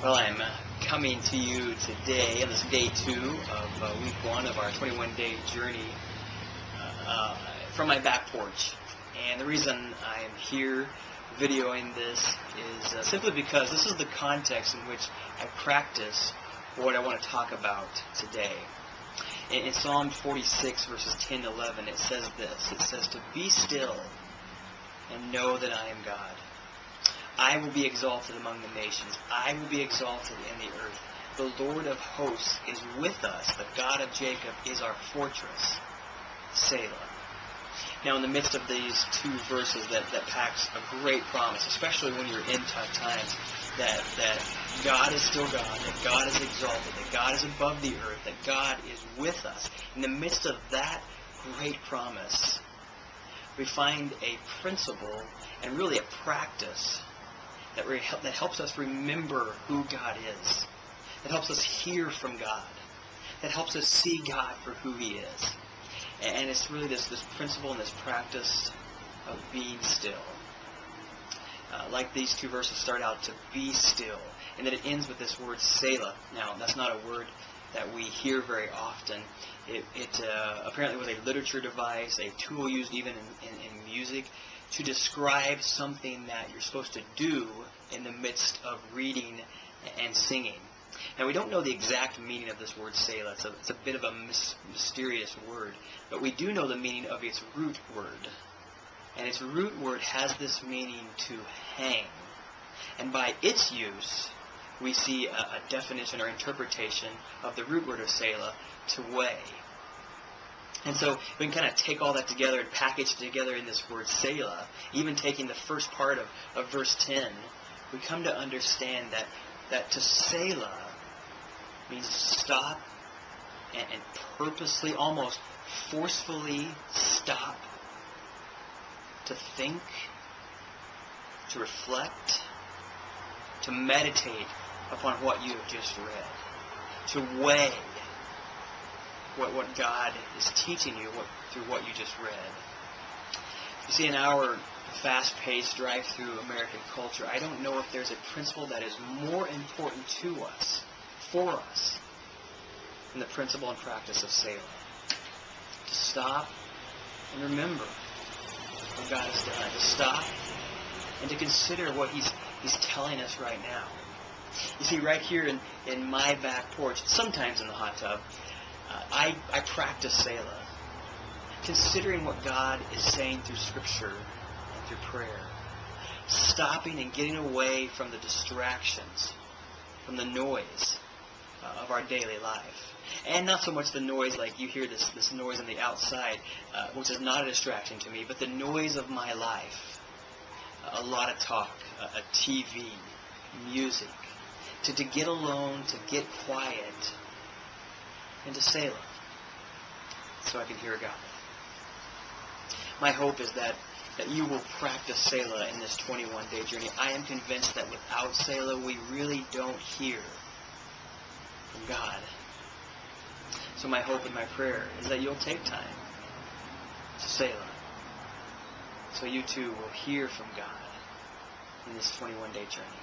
Well, I'm coming to you today on this day 2 of week 1 of our 21-day journey from my back porch. And the reason I'm here videoing this is simply because this is the context in which I practice what I want to talk about today. In Psalm 46 verses 10 to 11 it says this. It says, "To be still and know that I am God. I will be exalted among the nations. I will be exalted in the earth. The Lord of hosts is with us. The God of Jacob is our fortress." Selah. Now, in the midst of these 2 verses that packs a great promise, especially when you're in tough times, that God is still God, that God is exalted, that God is above the earth, that God is with us. In the midst of that great promise, we find a principle and really a practice that helps us remember who God is, that helps us hear from God, that helps us see God for who He is. And it's really this principle and this practice of being still. Like these 2 verses start out, to be still, and then it ends with this word Selah. Now, that's not a word that we hear very often. It apparently was a literature device, a tool used even in music, to describe something that you're supposed to do in the midst of reading and singing. Now, we don't know the exact meaning of this word Selah. It's a bit of a mysterious word, but we do know the meaning of its root word. And its root word has this meaning to hang. And by its use, we see a definition or interpretation of the root word of Selah, to weigh. And so we can kind of take all that together and package it together in this word Selah. Even taking the first part of verse 10, we come to understand that to Selah means to stop and purposely, almost forcefully stop, to think, to reflect, to meditate upon what you have just read, to weigh what God is teaching you through what you just read. You see, in our fast-paced drive-through American culture, I don't know if there's a principle that is more important to us, for us, than the principle and practice of Selah. To stop and remember what God has done. To stop and to consider what He's telling us right now. You see, right here in my back porch, sometimes in the hot tub, I practice Selah, considering what God is saying through Scripture and through prayer, stopping and getting away from the distractions, from the noise of our daily life. And not so much the noise like you hear this noise on the outside, which is not a distraction to me, but the noise of my life. A lot of talk, a TV, music. To get alone, to get quiet, and to Selah, so I can hear God. My hope is that you will practice Selah in this 21-day journey. I am convinced that without Selah, we really don't hear from God. So my hope and my prayer is that you'll take time to Selah, so you too will hear from God in this 21-day journey.